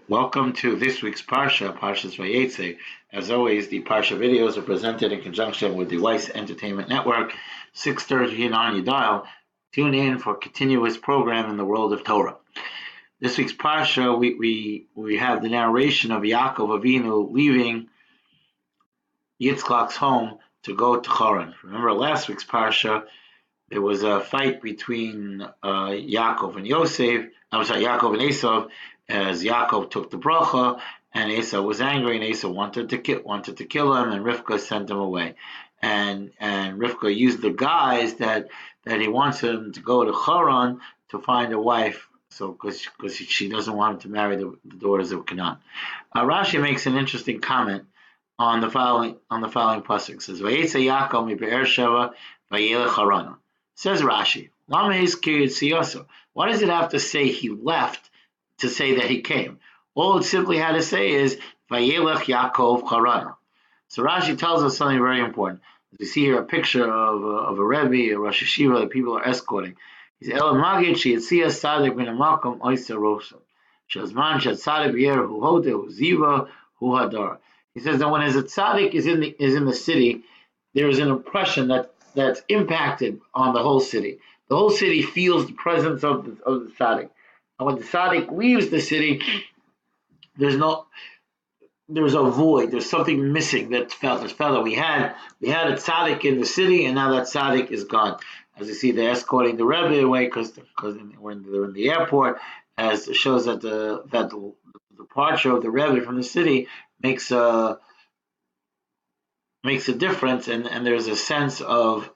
Welcome to this week's Parshas Vietze. As always, the Parsha videos are presented in conjunction with the Weiss Entertainment Network, 6:30 on your dial. Tune in for continuous program in the world of Torah. This week's Parsha, we have the narration of Yaakov Avinu leaving Yitzchak's home to go to Haran. Remember last week's Parsha, there was a fight between Yaakov and Yaakov and Esav, as Yaakov took the bracha, and Esau was angry, and Esau wanted to kill him, and Rivka sent him away. And Rivka used the guise that he wants him to go to Haran to find a wife, so because she doesn't want him to marry the daughters of Canaan. Rashi makes an interesting comment on the following pasuk. It says, "Vayetza Yaakov mi Be'er Sheva vayelech Harana." Says Rashi, "Lama hizkir yitziyaso." Why does it have to say he left to say that he came? All it simply had to say is Vayelech Yaakov Harana. So Rashi tells us something very important. We see here a picture of a Rebbe, a Rosh Hashiva that people are escorting. He says, "El Magid sheyitzia Sadik min hamakom oisa rosam shazman shatzadik b'yer hu hoda hu ziva hu hadar." He says that when a tzaddik is in the city, there is an impression that's impacted on the whole city. The whole city feels the presence of the tzaddik. And when the tzaddik leaves the city, there's a void. There's something missing that's felt. We had a tzaddik in the city, and now that tzaddik is gone. As you see, they're escorting the Rebbe away because when they're in the airport, as it shows that the departure of the Rebbe from the city makes a difference, and there's a sense of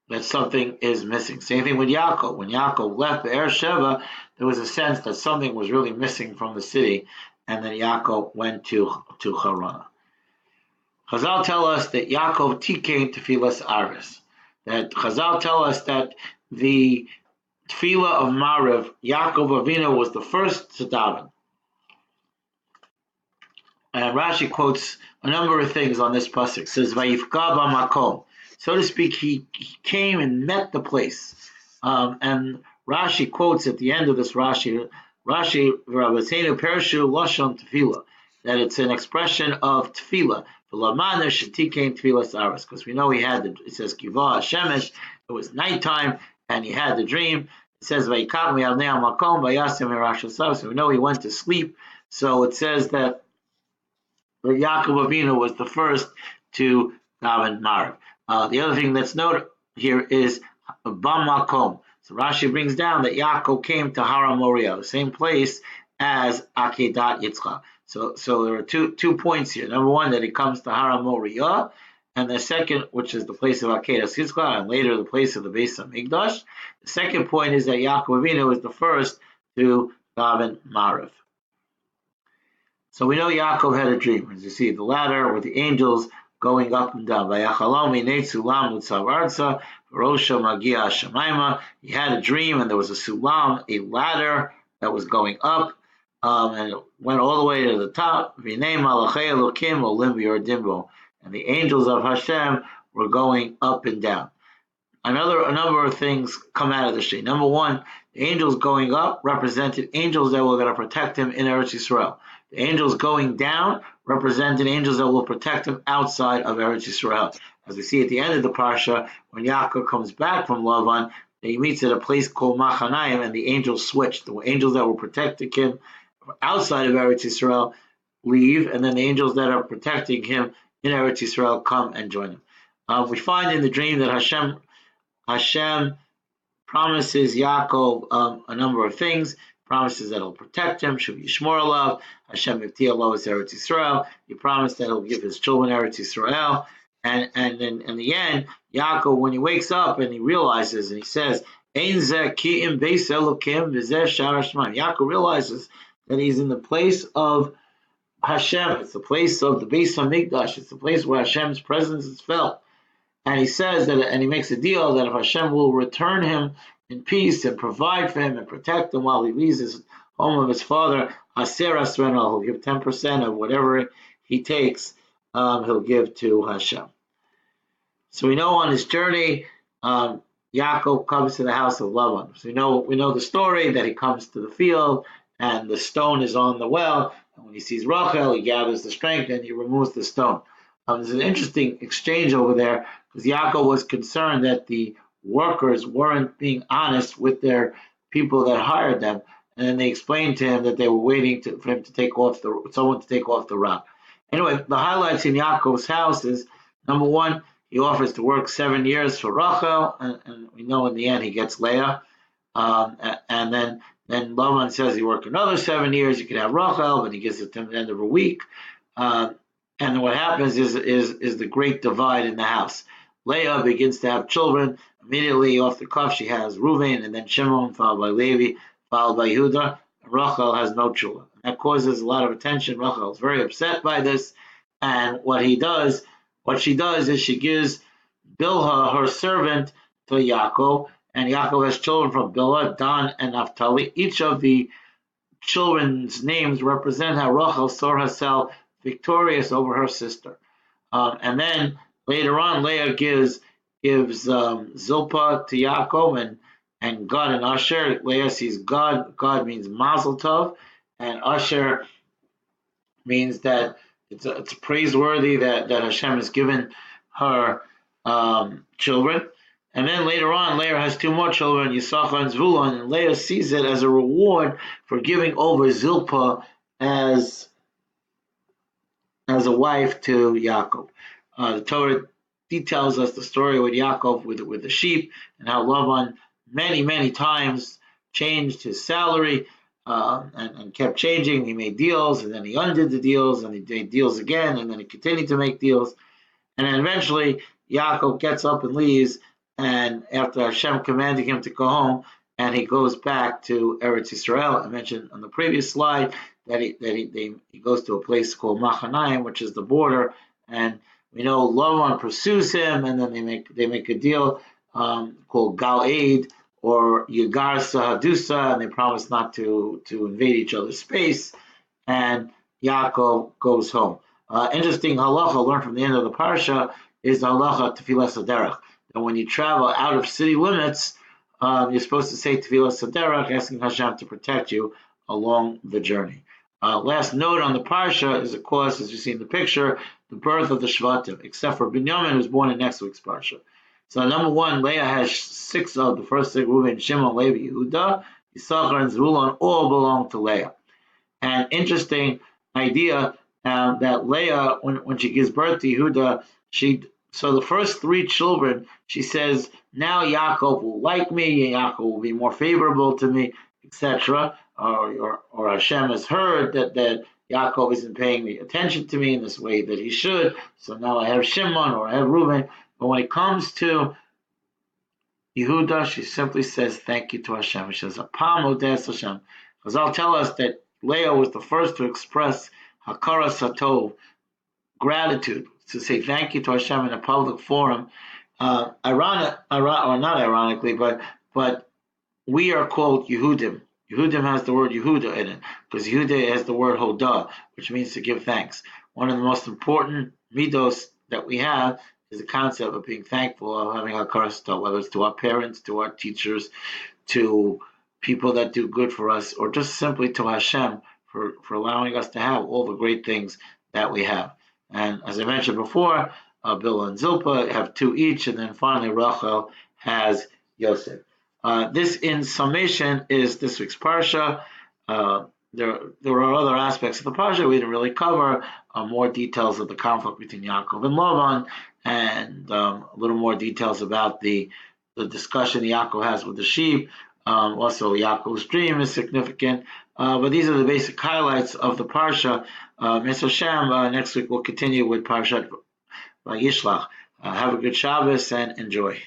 that something is missing. Same thing with Yaakov. When Yaakov left Be'er Sheva, there was a sense that something was really missing from the city, and then Yaakov went to Haran. Chazal tell us that Yaakov tikein tefilas aris. That Chazal tell us that the tefillah of Mariv, Yaakov Avinu was the first to daven. And Rashi quotes a number of things on this pasuk. It says, "Vayifka b'makom." So to speak, he came and met the place. And Rashi quotes at the end of this Rashi, Rabbeinu Pershu Lashon Tefillah, that it's an expression of Tefillah. Because we know it says Kiva Shemesh, it was nighttime, and he had the dream. It says, so we know he went to sleep. So it says that Yaakov Avinu was the first to daven Mariv. The other thing that's noted here is Bamakom. So Rashi brings down that Yaakov came to Har Moriah, the same place as Akedat Yitzchak. So there are two points here. Number one, that he comes to Har Moriah, and the second, which is the place of Akedat Yitzchak, and later the place of the Beis Hamikdash. The second point is that Yaakov Avinu was the first to daven Mariv. So we know Yaakov had a dream. As you see, the ladder with the angels going up and down. He had a dream, and there was a sulam, a ladder that was going up, and it went all the way to the top. And the angels of Hashem were going up and down. A number of things come out of this dream. Number one, the angels going up represented angels that were going to protect him in Eretz Yisrael. The angels going down represented angels that will protect him outside of Eretz Yisrael. As we see at the end of the Parsha, when Yaakov comes back from Lavan, he meets at a place called Machanayim, and the angels switch. The angels that were protecting him outside of Eretz Yisrael leave, and then the angels that are protecting him in Eretz Yisrael come and join him. We find in the dream that Hashem promises Yaakov a number of things. Promises that he'll protect him, should Yishmor alav. Hashem Yivtiah lo es Eretz Yisrael. He promised that he'll give his children Eretz Yisrael. And then in the end, Yaakov, when he wakes up and he realizes, and he says, Ein zeh ki im beis Elokim v'zeh shar Shemaim. Yaakov realizes that he's in the place of Hashem. It's the place of the Beis Hamikdash. It's the place where Hashem's presence is felt. And he says that, and he makes a deal that if Hashem will return him in peace and provide for him and protect him while he leaves his home of his father, Aser Asrenal, he'll give 10% of whatever he takes, he'll give to Hashem. So we know on his journey, Yaakov comes to the house of Lavan. So we know the story that he comes to the field, and the stone is on the well. And when he sees Rachel, he gathers the strength and he removes the stone. There's an interesting exchange over there because Yaakov was concerned that the workers weren't being honest with their people that hired them, and then they explained to him that they were waiting for him to take off someone to take off the rock. Anyway, the highlights in Yaakov's house is number one, he offers to work 7 years for Rachel, and we know in the end he gets Leah. And then Lavan says he worked another 7 years. You could have Rachel, but he gives it to him at the end of a week. And what happens is the great divide in the house. Leah begins to have children. Immediately off the cuff, she has Reuven, and then Shimon, followed by Levi, followed by Yehuda. Rachel has no children. That causes a lot of attention. Rachel is very upset by this, and what she does is she gives Bilhah, her servant, to Yaakov, and Yaakov has children from Bilhah, Dan, and Naphtali. Each of the children's names represent how Rachel saw herself victorious over her sister. And then later on, Leah gives Zilpah to Yaakov and Gad and Asher. Leah sees God. God means Mazel Tov, and Asher means that it's praiseworthy that Hashem has given her children. And then later on, Leah has 2 more children, Yisachar and Zvulun, and Leah sees it as a reward for giving over Zilpah as a wife to Yaakov. The Torah details us the story with Yaakov with the sheep and how Lavan many times changed his salary and kept changing. He made deals and then he undid the deals and he made deals again and then he continued to make deals. And then eventually Yaakov gets up and leaves, and after Hashem commanded him to go home, and he goes back to Eretz Yisrael. I mentioned on the previous slide that he goes to a place called Machanaim, which is the border, and we know Lavan pursues him, and then they make a deal called Gal-Aid or Yagar Sahadusa, and they promise not to invade each other's space, and Yaakov goes home. Interesting halacha learned from the end of the parsha is the halacha Tefilas Haderech. That when you travel out of city limits, you're supposed to say Tefilas Haderech, asking Hashem to protect you along the journey. Last note on the parsha is, of course, as you see in the picture, the birth of the Shvatim, except for Binyamin, who's born in next week's parsha. So number one, Leah has 6 of the first 6, Reuben, Shimon, Levi, Yehuda, Yisachar, and Zvulun, all belong to Leah. And interesting idea that Leah, when she gives birth to Yehuda, so the first 3 children, she says, now Yaakov will like me, Yaakov will be more favorable to me, etc. Or Hashem has heard that Yaakov isn't paying attention to me in this way that he should, so now I have Shimon or I have Reuben. But when it comes to Yehuda, she simply says thank you to Hashem. She says, Apam Odes Hashem. Because I'll tell us that Leah was the first to express Hakara Satov, gratitude, to say thank you to Hashem in a public forum. Not ironically, but we are called Yehudim. Yehudim has the word Yehuda in it, because Yehuda has the word Hodah, which means to give thanks. One of the most important midos that we have is the concept of being thankful, of having Hakara Satov, whether it's to our parents, to our teachers, to people that do good for us, or just simply to Hashem for allowing us to have all the great things that we have. And as I mentioned before, Bilhah and Zilpah have 2 each, and then finally Rachel has Yosef. This, in summation, is this week's parsha. There are other aspects of the parsha we didn't really cover, more details of the conflict between Yaakov and Lavan, and a little more details about the discussion Yaakov has with the sheep. Also, Yaakov's dream is significant. But these are the basic highlights of the parsha. Mr. Hashem, next week we'll continue with Parshat Vayishlach. Have a good Shabbos and enjoy.